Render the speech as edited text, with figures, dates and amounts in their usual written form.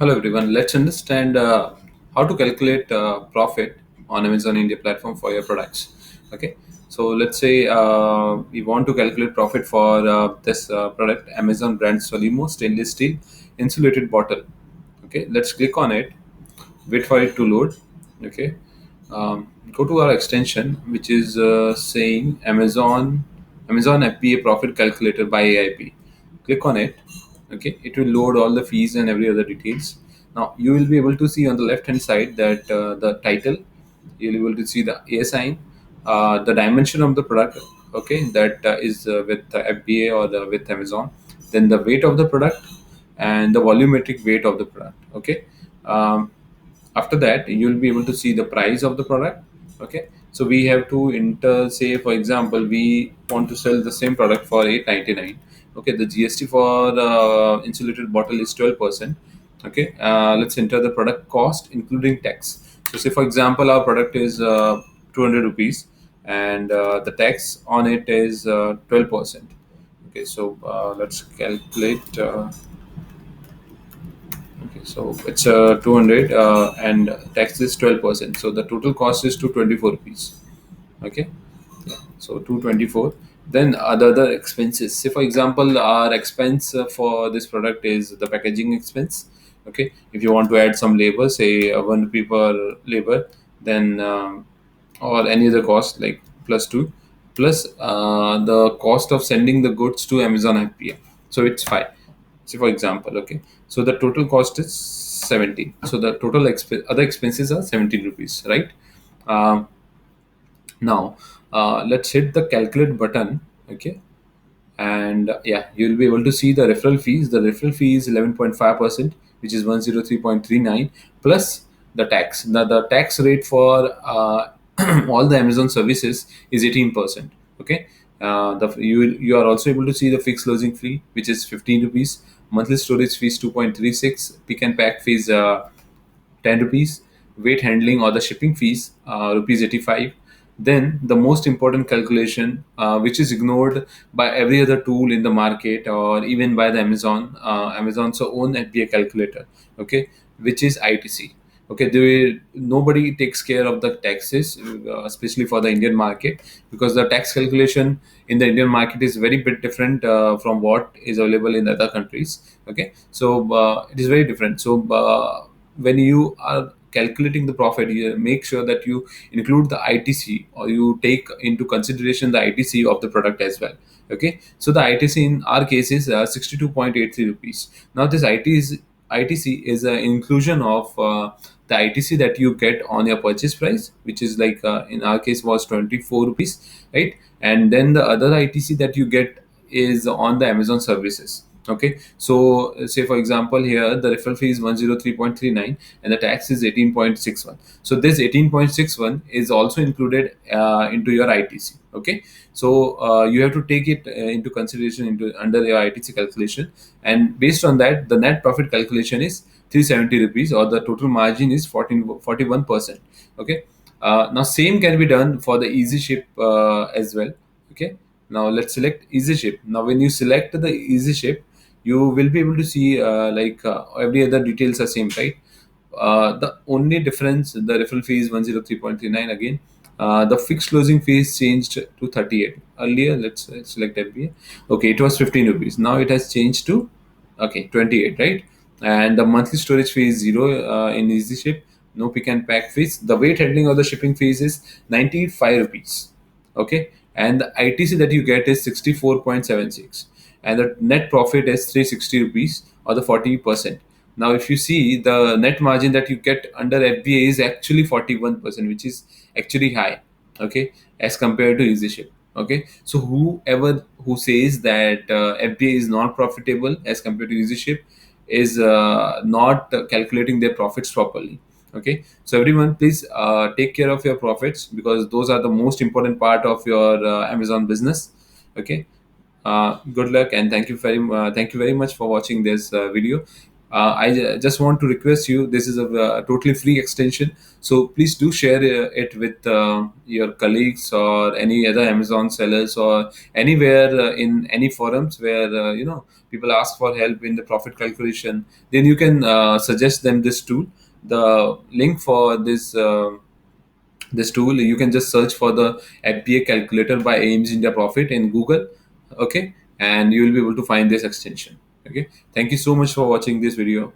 Hello everyone. Let's understand how to calculate profit on Amazon India platform for your products. Okay. So let's say we want to calculate profit for this product, Amazon brand Solimo stainless steel insulated bottle. Okay. Let's click on it. Wait for it to load. Okay. Go to our extension, which is saying Amazon FBA profit calculator by AIP. Click on it. Okay, it will load all the fees and every other details. Now you will be able to see on the left hand side that the title, you'll be able to see the A sign, the dimension of the product. Okay, that is with the FBA or with Amazon. Then the weight of the product and the volumetric weight of the product. Okay. um, After that you'll be able to see the price of the product. Okay, so we have to enter, say for example we want to sell the same product for 8.99. Okay, the GST for insulated bottle is 12%. Okay, let's enter the product cost including tax. So say for example our product is 200 rupees, and the tax on it is 12%. Okay, so let's calculate. Okay, so it's 200 and tax is 12%. So the total cost is 224 rupees. Okay, yeah. So 224. Then other expenses. Say for example, our expense for this product is the packaging expense. Okay, if you want to add some labor, say 1 rupee per labor, then or any other cost like plus two, plus the cost of sending the goods to Amazon FBA. So it's five. Say for example, okay. So the total cost is 17. So the total other expenses are 17 rupees, right? Um, Now, let's hit the calculate button. Okay, and yeah, you'll be able to see the referral fees. The referral fee is 11.5%, which is 103.39 plus the tax. The tax rate for all the Amazon services is 18%. Okay, you are also able to see the fixed closing fee, which is 15 rupees. Monthly storage fees 2.36. Pick and pack fees 10 rupees. Weight handling or the shipping fees rupees 85. Then the most important calculation, which is ignored by every other tool in the market or even by the Amazon's own FBA calculator. Okay, which is ITC. Okay, nobody takes care of the taxes, especially for the Indian market, because the tax calculation in the Indian market is very bit different from what is available in other countries. Okay, so it is very different. So when you are calculating the profit, you make sure that you include the ITC, or you take into consideration the ITC of the product as well. Okay, so the ITC in our case is 62.83 rupees. Now this ITC is an inclusion of the ITC that you get on your purchase price, which is like in our case was 24 rupees, right? And then the other ITC that you get is on the Amazon services. Okay, so say for example here the referral fee is 103.39 and the tax is 18.61. So this 18.61 is also included into your ITC. Okay, so you have to take it into consideration into under your ITC calculation, and based on that the net profit calculation is 370 rupees, or the total margin is 41%. Okay, now same can be done for the easy ship as well. Okay, now let's select easy ship. Now when you select the easy ship, you will be able to see every other details are same, right? The only difference, the referral fee is 103.39 again. The fixed closing fee is changed to 38. Earlier, let's select FBA. Okay, it was 15 rupees. Now it has changed to, okay, 28, right? And the monthly storage fee is zero in EasyShip. No pick and pack fees. The weight handling or the shipping fees is 95 rupees. Okay, and the ITC that you get is 64.76, and the net profit is 360 rupees, or the 40%. Now if you see, the net margin that you get under FBA is actually 41%, which is actually high. Okay, as compared to EasyShip. Okay, so whoever who says that FBA is not profitable as compared to EasyShip is not calculating their profits properly. Okay, so everyone, please take care of your profits, because those are the most important part of your Amazon business. Okay, good luck, and thank you very much for watching this video. Just want to request you, this is a totally free extension, so please do share it with your colleagues or any other Amazon sellers or anywhere in any forums where people ask for help in the profit calculation. Then you can suggest them this tool. The link for this tool, you can just search for the FBA calculator by AIMS India Profit in Google. Okay, and you will be able to find this extension. Okay, thank you so much for watching this video.